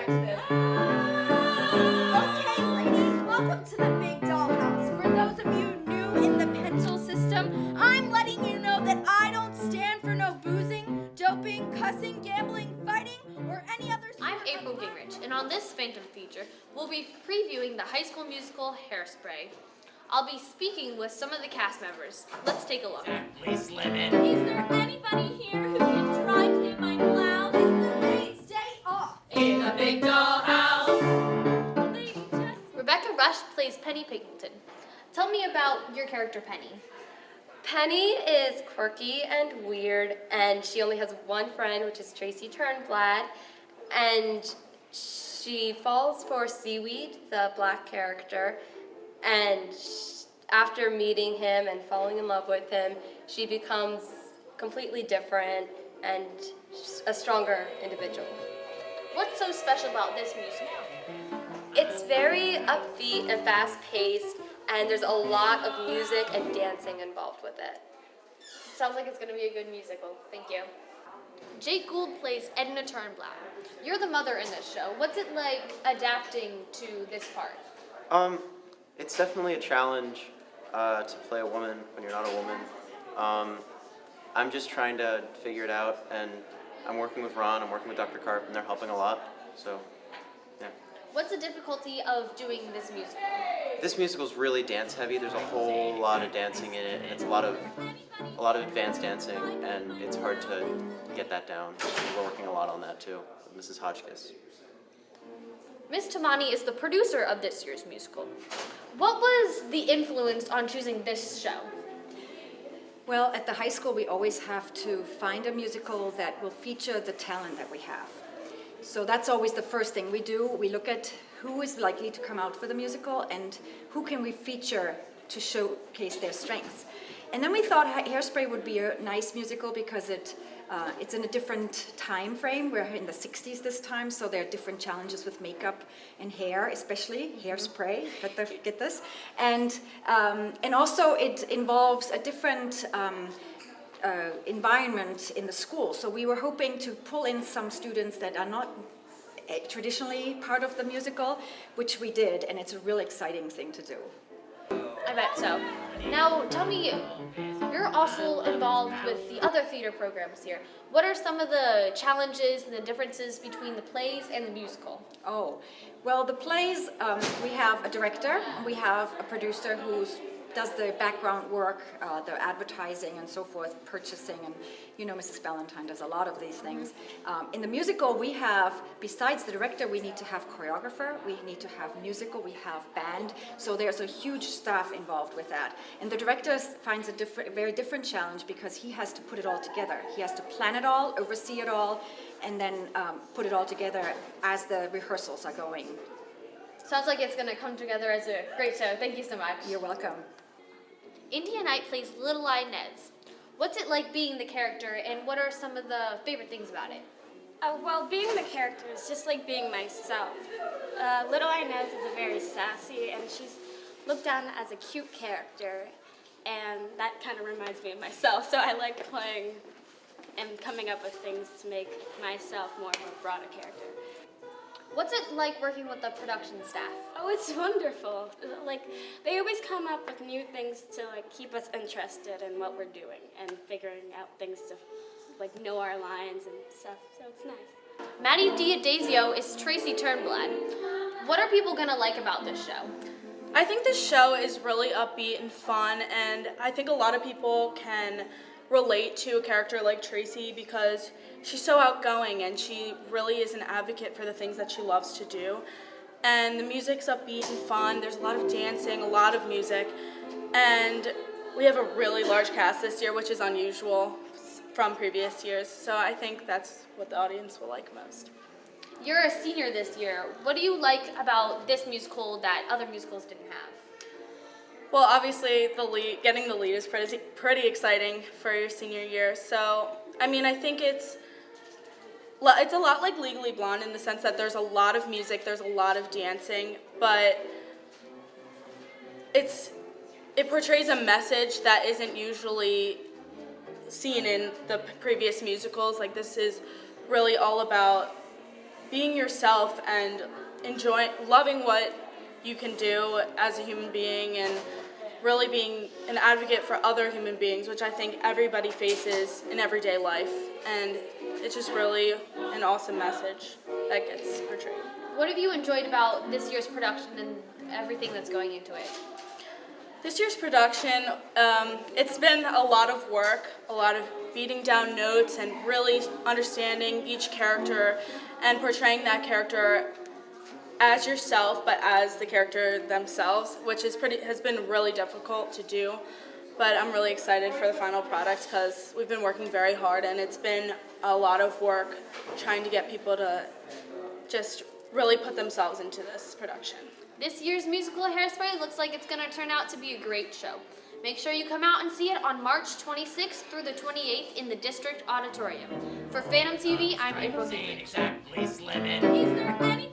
to this. Okay, ladies, welcome to the Big Dollhouse. For those of you new in the pencil system, I'm letting you know that I don't stand for no boozing, doping, cussing, gambling, fighting, or any other. I'm April Gingrich, and on this Phantom feature, we'll be previewing the High School musical Hairspray. I'll be speaking with some of the cast members. Let's take a look. Please slim it. Is there anybody here who can dry clean my blouse? Is the maid stay off? In the big dollhouse. Lady Jess. Rebecca Rush plays Penny Pigleton. Tell me about your character, Penny. Penny is quirky and weird, and she only has one friend, which is Tracy Turnblad, and she falls for Seaweed, the black character, and after meeting him and falling in love with him, she becomes completely different and a stronger individual. What's so special about this musical? It's very upbeat and fast-paced, and there's a lot of music and dancing involved with it. Sounds like it's going to be a good musical. Thank you. Jake Gould plays Edna Turnblad. You're the mother in this show. What's it like adapting to this part? It's definitely a challenge to play a woman when you're not a woman. I'm just trying to figure it out, and I'm working with Ron, I'm working with Dr. Karp, and they're helping a lot, so, yeah. What's the difficulty of doing this musical? This musical's really dance heavy. There's a whole lot of dancing in it, and it's a lot of advanced dancing, and it's hard to get that down. We're working a lot on that too, with Mrs. Hotchkiss. Miss Tamani is the producer of this year's musical. What was the influence on choosing this show? Well, at the high school, we always have to find a musical that will feature the talent that we have. So that's always the first thing we do. We look at who is likely to come out for the musical and who can we feature to showcase their strengths. And then we thought Hairspray would be a nice musical because it's in a different time frame. We're in the 60s this time, so there are different challenges with makeup and hair, especially hairspray. Get this, and also it involves a different environment in the school. So we were hoping to pull in some students that are not traditionally part of the musical, which we did, and it's a real exciting thing to do. I bet so. Now, tell me, you're also involved with the other theater programs here. What are some of the challenges and the differences between the plays and the musical? Oh, well, the plays, we have a director, we have a producer who does the background work, the advertising and so forth, purchasing, and you know Mrs. Ballantyne does a lot of these things. In the musical, we have, besides the director, we need to have choreographer, we need to have musical, we have band, so there's a huge staff involved with that. And the director finds a very different challenge because he has to put it all together. He has to plan it all, oversee it all, and then put it all together as the rehearsals are going. Sounds like it's going to come together as a great show. Thank you so much. You're welcome. India Knight plays Little Eye Nez. What's it like being the character, and what are some of the favorite things about it? Well, being the character is just like being myself. Little Inez is a very sassy, and she's looked on as a cute character, and that kind of reminds me of myself. So I like playing and coming up with things to make myself more of a broader character. What's it like working with the production staff? Oh, it's wonderful. Like, they always come up with new things to like keep us interested in what we're doing and figuring out things to like know our lines and stuff. So it's nice. Maddie Diadazio is Tracy Turnblad. What are people gonna like about this show? I think this show is really upbeat and fun, and I think a lot of people can relate to a character like Tracy because she's so outgoing and she really is an advocate for the things that she loves to do. And the music's upbeat and fun. There's a lot of dancing, a lot of music, and we have a really large cast this year, which is unusual from previous years. So I think that's what the audience will like most. You're a senior this year. What do you like about this musical that other musicals didn't have? Well, obviously, getting the lead is pretty exciting for your senior year. So, I mean, I think it's a lot like Legally Blonde in the sense that there's a lot of music, there's a lot of dancing, but it portrays a message that isn't usually seen in the previous musicals. Like, this is really all about being yourself and loving what you can do as a human being, and really being an advocate for other human beings, which I think everybody faces in everyday life. And it's just really an awesome message that gets portrayed. What have you enjoyed about this year's production and everything that's going into it? This year's production, it's been a lot of work, a lot of beating down notes and really understanding each character and portraying that character as yourself, but as the character themselves, which has been really difficult to do. But I'm really excited for the final product because we've been working very hard, and it's been a lot of work trying to get people to just really put themselves into this production. This year's musical Hairspray looks like it's going to turn out to be a great show. Make sure you come out and see it on March 26th through the 28th in the District Auditorium. For Phantom TV, I'm April Gingrich. Exactly, Slimming. Is there any